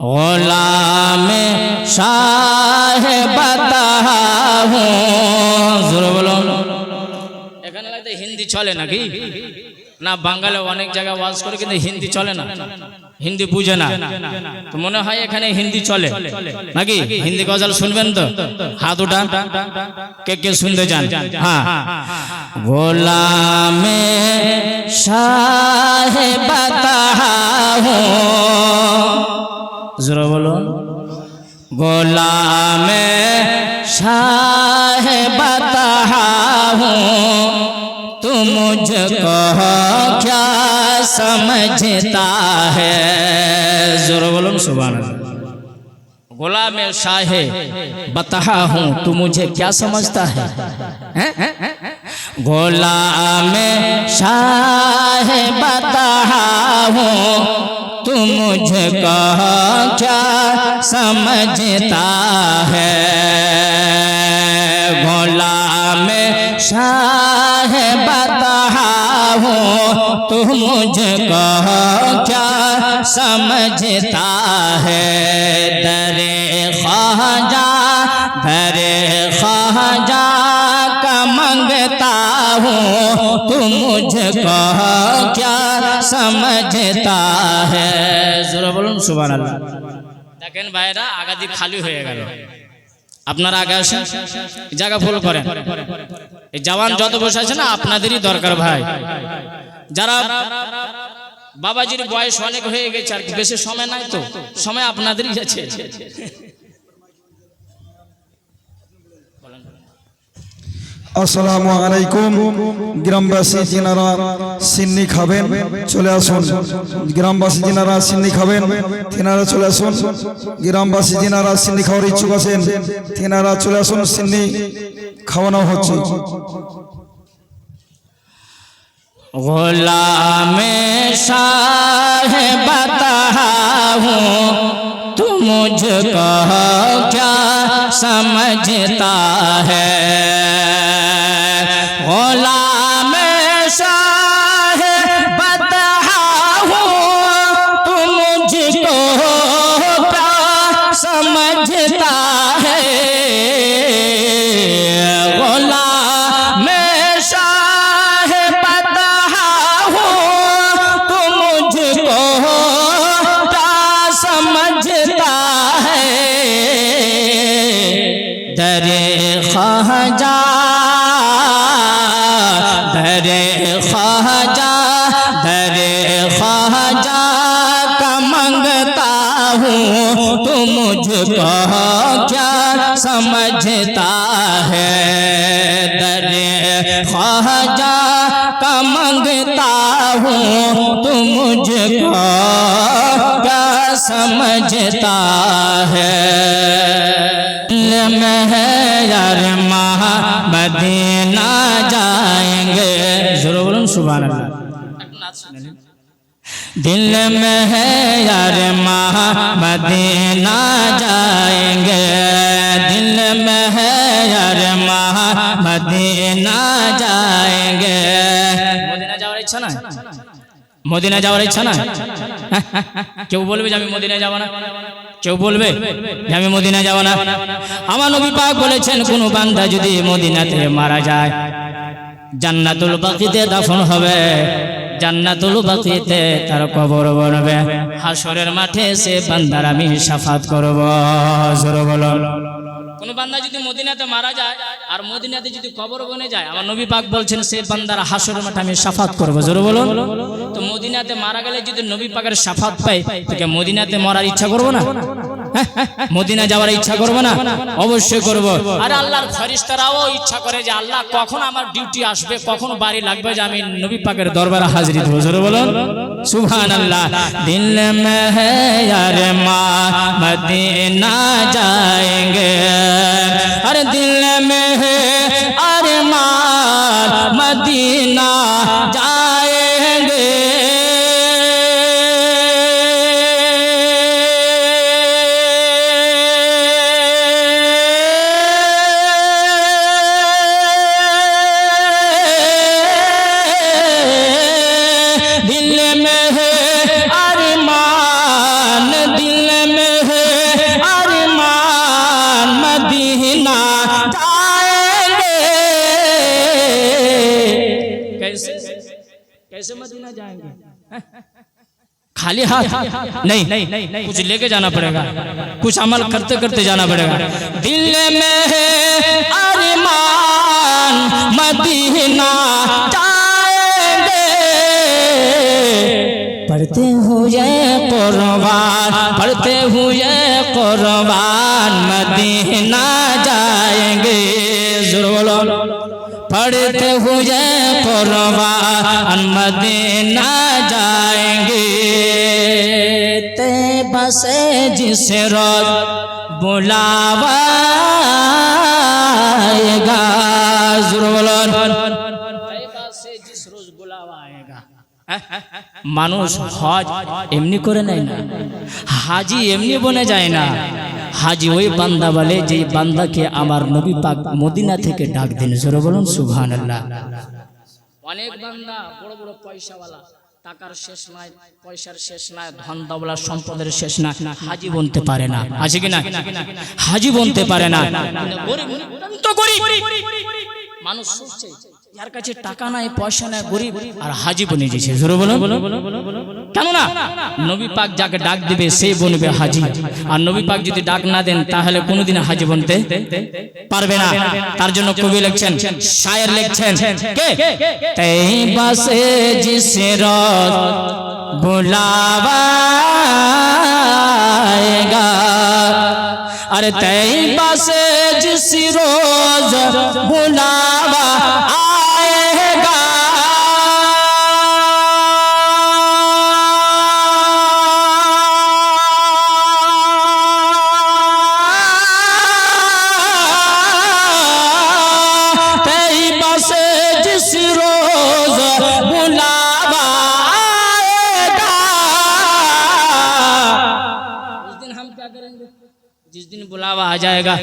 গোলাম শাহ বাতা হুঁ। জোরে বলুন। এখানে লাগতে হিন্দি চলে নাকি? না, বাঙালি অনেক জায়গায় ওয়াজ করে কিন্তু হিন্দি চলে না, হিন্দি বুঝে না। তো মনে হয় এখানে হিন্দি চলে নাকি? হিন্দি গজল শুনবেন তো? হাত উঠান, কে কে শুনতে চান? হ্যাঁ। গোলাম শাহ বাতা হুঁ। জোরে বলুন। গোলাম শাহ বাতা হুঁ। तू मुझको क्या समझता है? जोर बोलो सुभान अल्लाह। गुलाम शाह बता हूँ, तू मुझे क्या समझता है? गुलाम शाह बता हूँ, तू मुझको क्या समझता है? गुलाम शाह बता हूँ, तू मुझको क्या समझता है? दरे ख्वाजा का मंगता हूँ, तू मुझको क्या समझता है? जरा बोलून सुभान अल्लाह। দেখেন ভাইরা আগাদি খালি হয়ে গেল, আপনারা আগে আসেন, জায়গা ফুল করেন। এই জওয়ান যত বসে আছে না, আপনাদেরই দরকার ভাই। যারা বাবাজির বয়স অনেক হয়ে গেছে, আর বেশি সময় নাই, তো সময় আপনাদেরই আছে। আসসালামু আলাইকুম। গ্রামবাসী যিনারা সিন্নি খাবেন চলে আসুন। গ্রামবাসী যিনারা সিন্নি খাবেন তিনারা চলে আসুন। গ্রামবাসী যিনারা সিন্নি খাওয়ার ইচ্ছুক আছেন তিনারা চলে আসুন, সিন্নি খাওয়ানো হচ্ছে। গোলাম শাহ বাতা হুঁ, तू मुझको क्या समझता है? गुलाम शाह बता हूँ, तू मुझको क्या समझता है? गुलाम शाह बता हूँ, तू मुझको क्या समझता है? दरे ख्वाजा का मंगता हूँ, तू मुझको क्या समझता है? दरे ख्वाजा का मंगता हूँ, तू मुझको क्या समझता है? में है यार महा मदीना जाएंगे। जरूर बोलूं सुभान अल्लाह। दिल में है यार महा मदीना जाएंगे, दिल में है यार महा मदीना जाएंगे। মদিনা যাওয়ার ইচ্ছা না? মদিনা যাওয়ার ইচ্ছা না? কেউ বলবে যে আমি মদিনা যাব না? কেউ বলবে যে আমি মদিনা যাব না? আমার নবী পাক বলেছেন, কোন বান্দা যদি মদিনাতে মারা যায়, জান্নাতুল বাকিতে দাফন হবে, জান্নাতুল বাকিতে তার কবর বনবে, হাসরের মাঠে সে বান্দার আমি শাফাত করব। জোরে বলুন। কোন বান্দা যদি মদিনাতে মারা যায় আর মদিনাতে যদি কবর বনে যায়, আমার নবী পাক বলছেন সে বান্দার হাসরের মাঠে আমি শাফাত করব। জোরে বলুন। তো মদিনাতে মারা গেলে যদি নবী পাকের শাফাত পাই, তাকে মদিনাতে মরার ইচ্ছা করব না? মদিনা যাওয়ার ইচ্ছা করব না? অবশ্যই করব। আর আল্লাহর ফেরেশতারাও ইচ্ছা করে যে আল্লাহ কখন আমার ডিউটি আসবে, কখন বাড়ি লাগবে, যে আমি নবী পাকের দরবারে হাজিরি দেব। জোরে বলুন সুবহানাল্লাহ। দিল মে है यार मां मदीना जाएंगे, अरे दिल में है अरमान मदीना जाएंगे। दिल में है अरमान, दिल में कैसे मदीना जाएंगे? खाली हाथ नहीं, कुछ लेके जाना पड़ेगा, कुछ अमल करते करते जाना पड़ेगा। दिल में है अरमान मदीना जाएंगे, पढ़ते हुए कुर्बान, पढ़ते हुए कुर्बान मदीना जाएंगे। ज़रूर पढ़ते हुए कुर्बान मदीना जाएंगे। तैबा से जिस रोज बुलावा आएगा, ज़रूर तैबा से जिस रोज बुलावा आएगा। মানুষ হজ এমনি করে নেয় না, হাজি এমনি বনে যায় না। হাজি ওই বান্দা বলে যে বান্দাকে আমার নবী পাক মদিনা থেকে ডাক দেন। জোরে বলুন সুবহানাল্লাহ। অনেক বান্দা বড় বড় পয়সাওয়ালা, টাকার শেষ নাই, পয়সার শেষ নাই, ধন দৌলত সম্পদের শেষ নাই, হাজি বনতে পারে না। আছে কি না? হাজি বনতে পারে না। গরিব তো গরিব মানুষ শুনছে যার কাছে টাকা নাই, পয়সা নাই, গরিব আর হাজি বনে গেছে। জোরে বলুন কেন না? নবী পাক যাকে ডাক দিবে সেই বনবে হাজি, আর নবী পাক যদি ডাক না দেন তাহলে কোনোদিন হাজি বনতে পারবে না। তার জন্য কবি লিখছেন, শায়ের লিখছেন কে? তৈবা সে জিস রোজ বুলাवा आएगा, अरे तैबा से जिस रोज बुलावा आएगा, तैबा से जिस रोज बुलावा आएगा, उस दिन हम क्या करेंगे? जिस दिन बुलावा आ जाएगा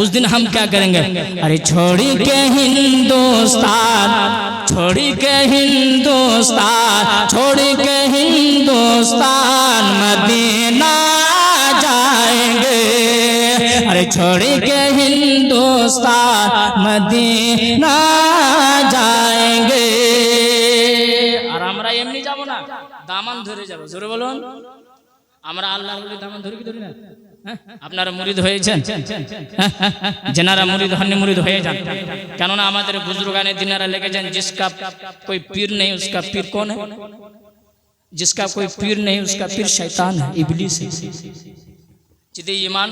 उस दिन हम क्या करेंगे? अरे छोड़ी के हिंदुस्तान, छोड़ी के हिंदुस्तान, छोड़ी के हिंदुस्तान मदीना जाएंगे, अरे छोड़ी के हिंदुस्तान मदीना जाएंगे। আর আমরা এমনি যাব না, দামান ধরে যাব। জোরে বলুন, আমরা আল্লাহর ওলি দামান ধরে কি ধরি না? আপনারা মুরিদ হয়েছেন, যেনারা মুরিদ হননি মুরিদ হয়ে যান। কেননা আমাদের বুজুর্গানে দিনারা লেগেছেন, जिसका कोई पीर नहीं उसका पीर कौन है? जिसका कोई पीर नहीं उसका पीर शैतान है, इबलिस है। যদি ঈমান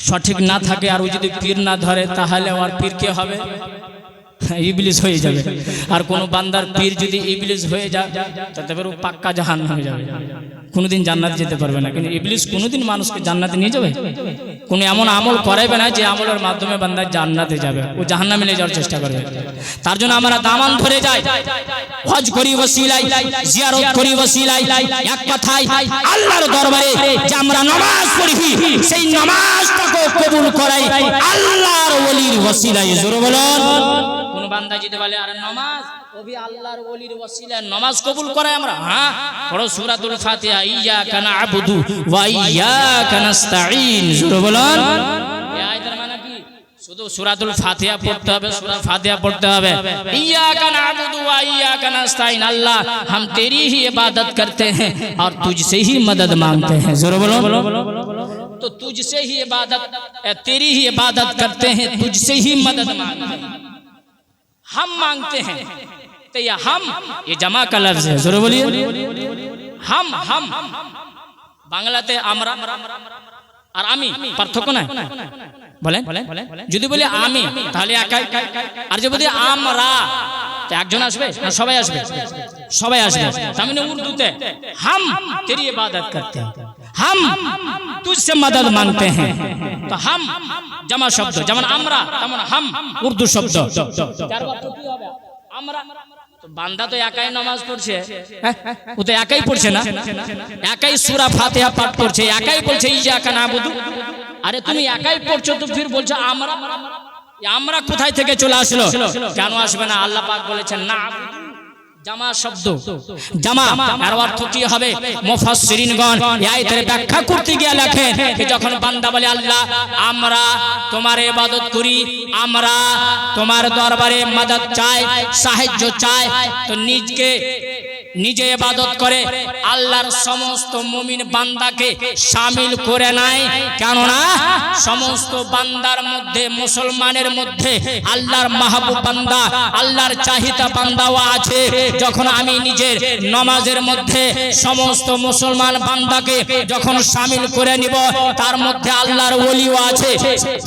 সঠিক না থাকে আর ও যদি পীর না ধরে তাহলে ওর পীর কে হবে? ইবলিস হয়ে যাবে। আর কোন বান্দার পীর যদি ইবলিস হয়ে যায় তবে ও পাক্কা জাহান্নামে হয়ে যাবে, কোনোদিন জান্নাতে যেতে পারবে না। কিন্তু ইবলিস কোনোদিন মানুষকে জান্নাতে নিয়ে যাবে? কোন এমন আমল করাবে না যে আমলের মাধ্যমে বান্দা জান্নাতে যাবে, ও জাহান্নামে নিয়ে যাওয়ার চেষ্টা করবে। তার জন্য আমরা দামান ধরে যাই, হজ করি ওসিলায়, জিয়ারত করি ওসিলায়, এক কথায় আল্লাহর দরবারে যে আমরা নামাজ পড়ি সেই নামাজটাকে কবুল করাই আল্লাহর ওলির ওসিলায়। জোরে বলুন। কোন বান্দা যদি বলে আরে নামাজ ও भी আল্লাহর ওলির ওসিলায় নামাজ কবুল করাই আমরা, হ্যাঁ পড়ো সূরাতুল ফাতিহা, ইয়্যাকা না'বুদু ওয়া ইয়্যাকা নাস্তাঈন। জোরে বলুন। এই আয়াতের মানে কি? শুধু সূরাতুল ফাতিহা পড়তে হবে, সূরা ফাতিহা পড়তে হবে। ইয়্যাকা না'বুদু ওয়া ইয়্যাকা নাস্তাঈন, আল্লাহ हम तेरी ही इबादत करते हैं और तुझसे ही मदद मांगते हैं। जोर बोलो। तो तुझसे ही इबादत, तेरी ही इबादत करते हैं, तुझसे ही मदद मांगते हैं, हम मांगते हैं। तो ये हम, ये जमा का लफ्ज है। जोर बोलिए। हम বাংলাতে আমরা আর আমি পার্থক্য নাই বলেন। যদি বলি আমি তাহলে একাই, আর যদি বলি আমরা তো একজন আসবে না সবাই আসবে? সবাই আসবে। তার মানে উর্দুতে हम तेरी इबादत करते हैं, हम तुझसे मदद मांगते हैं। तो हम जमा शब्द, যেমন আমরা তেমন हम উর্দু শব্দ। তার অর্থ কি হবে? আমরা তো বান্দা তো একাই নামাজ পড়ছে, ও তো একাই পড়ছে না, একাই সূরা ফাতিহা পাঠ করছে, একাই বলছে ইয়্যাকা না'বুদু। আরে তুমি একাই পড়ছো তো ফির বলছো আমরা, আমরা কোথায় থেকে চলে আসলো? কেন আসবে না? আল্লাহ পাক বলেছেন না, জামা শব্দ, জামা এর অর্থ কি হবে? মুফাসসিরিনগণ এই আয়াতের ব্যাখ্যা করতে গিয়ে লেখেন যে যখন বান্দা বলে আল্লাহ আমরা তোমার ইবাদত করি, আমরা তোমার দরবারে মদদ চাই, সাহায্য চাই, তো নিজকে নিজে ইবাদত করে আল্লাহর সমস্ত মুমিন বান্দাকে শামিল করে নেয়। কেননা সমস্ত বান্দার মধ্যে, মুসলমানের মধ্যে আল্লাহর মাহবুব বান্দা, আল্লাহর চাহিদা বান্দাও আছে। যখন আমি নিজের নামাজের মধ্যে সমস্ত মুসলমান বান্দাকে যখন শামিল করে নিব, তার মধ্যে আল্লাহর ওলিও আছে,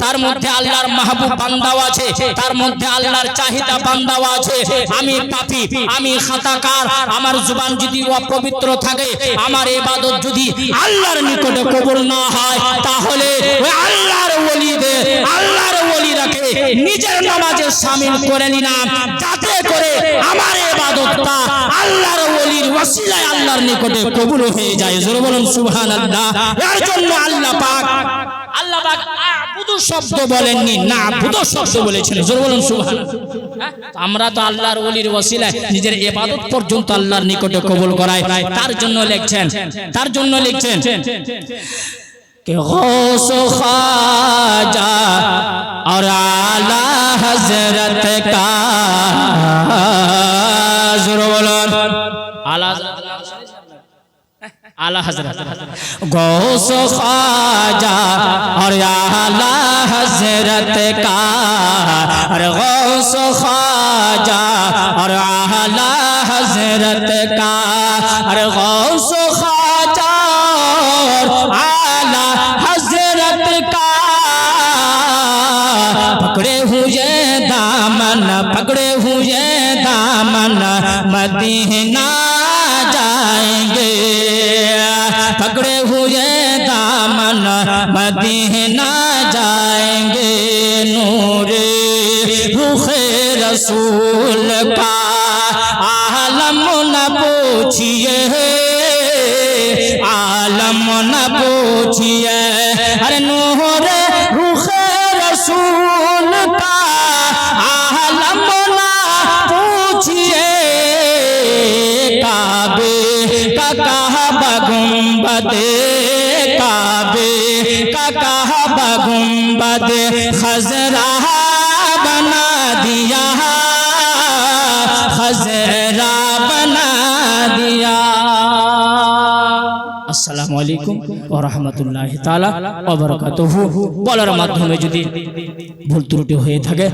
তার মধ্যে আল্লাহর মাহবুব বান্দাও আছে, তার মধ্যে আল্লাহর চাহিদা বান্দাও আছে। আমি পাপী, আমি খাতাকার, আমার জবান যদি অপবিত্র থাকে, আমার ইবাদত যদি আল্লাহর নিকটে কবুল না হয়, তাহলে ওই আল্লাহর ওলিদের, আল্লাহর ওলিরাকে নিজের নামাজে শামিল করে নিলাম, যাতে করে আমার ইবাদতটা আল্লাহর ওলির ওসিলায় আল্লাহর নিকটে কবুল হয়ে যায়। জোরে বলুন সুবহানাল্লাহ। এর জন্য আল্লাহ পাক আবুদু শব্দ বলেননি, না আবুদু শব্দ বলেছেন। জোরে বলুন সুবহানাল্লাহ। আমরা তো আল্লাহর ওলির ওসিলায় নিজের ইবাদত পর্যন্ত আল্লাহর নিকটে কবুল করাই। তার জন্য লিখছেন कि गौस ख्वाजा और आला हजरत का आला हजरत गौस ख्वाजा और आला हजरत का, और गौस ख्वाजा और आला हजरत का, और गौस ख्वाजा और आला हजरत का, पकड़े हुए दामन, पकड़े हुए दामन मदीना जाएंगे, पकड़े हुए दामन मदीना जाएंगे। नूरे रुखे रसूल का आलम न पूछिए, आलम न पूछिए, अरे नूरे रुखे रसूल का आलम न पूछिए। काबे का काबा गुंबदे, काबे का काबा गुंबदे खजरा बना दिया, खजरा बना दिया। আসসালামু আলাইকুম ওয়া রাহমাতুল্লাহি তাআলা ওয়া বারাকাতুহু। বলার মাধ্যমে যদি ভুল ত্রুটি হয়ে থাকে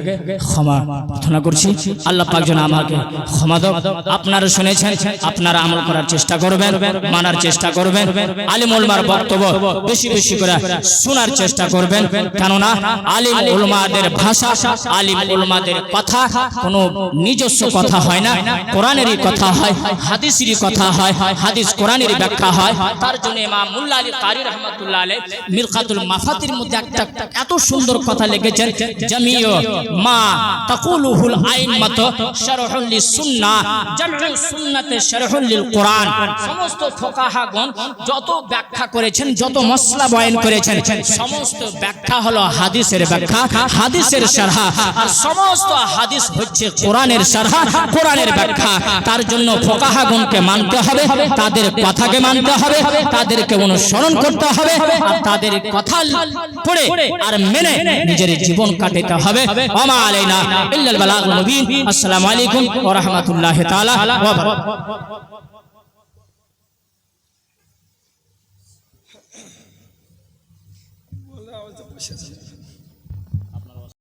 ক্ষমা প্রার্থনা করছি। আল্লাহ পাক যেন আমাকে ক্ষমা দাও। আপনারা শুনেছেন, আপনারা আমল করার চেষ্টা করবেন, মানার চেষ্টা করবেন, আলিম উলামার বক্তব্য বেশি বেশি করে শোনার চেষ্টা করবেন। কেননা আলিম উলামাদের ভাষা, আলিম উলামাদের কথা কোনো নিজস্ব কথা হয় না, কোরআনেরই কথা হয়, হাদিসেরই কথা হয়, হাদিস কোরআনেরই ব্যাখ্যা হয়। তার জন্য ইমাম মুল্লা আলী কারি রাহমাতুল্লাহ আলাইহি মিরকাতুল মাফাতির মধ্যে একটা এত সুন্দর কথা লিখেছেন, জামিউ মা তাকুলুহুল আইম্মাতু শারহুল লিসুন্নাহ, জামউ সুন্নাতে শারহুল লিল কোরআন। সমস্ত ফুকাহাগণ যত ব্যাখ্যা করেছেন, যত মসলা বয়ান করেছেন, সমস্ত ব্যাখ্যা হলো হাদিসের ব্যাখ্যা, হাদিসের শারহ। আর সমস্ত হাদিস হচ্ছে কোরআনের শারহ, কোরআনের ব্যাখ্যা। তার জন্য ফুকাহাগণকে মানতে হবে, তাদের কথাকে মানতে হবে, তাদেরকে অনুসরণ করতে হবে, আর তাদের কথা পড়ে আর মেনে নিজের জীবন কাটাতে হবে। ওমা আলাইনা ইল্লাল বালাগুল মুবিন। আসসালামু আলাইকুম ওয়া রাহমাতুল্লাহি তাআলা ওয়া বারাকাতুহু।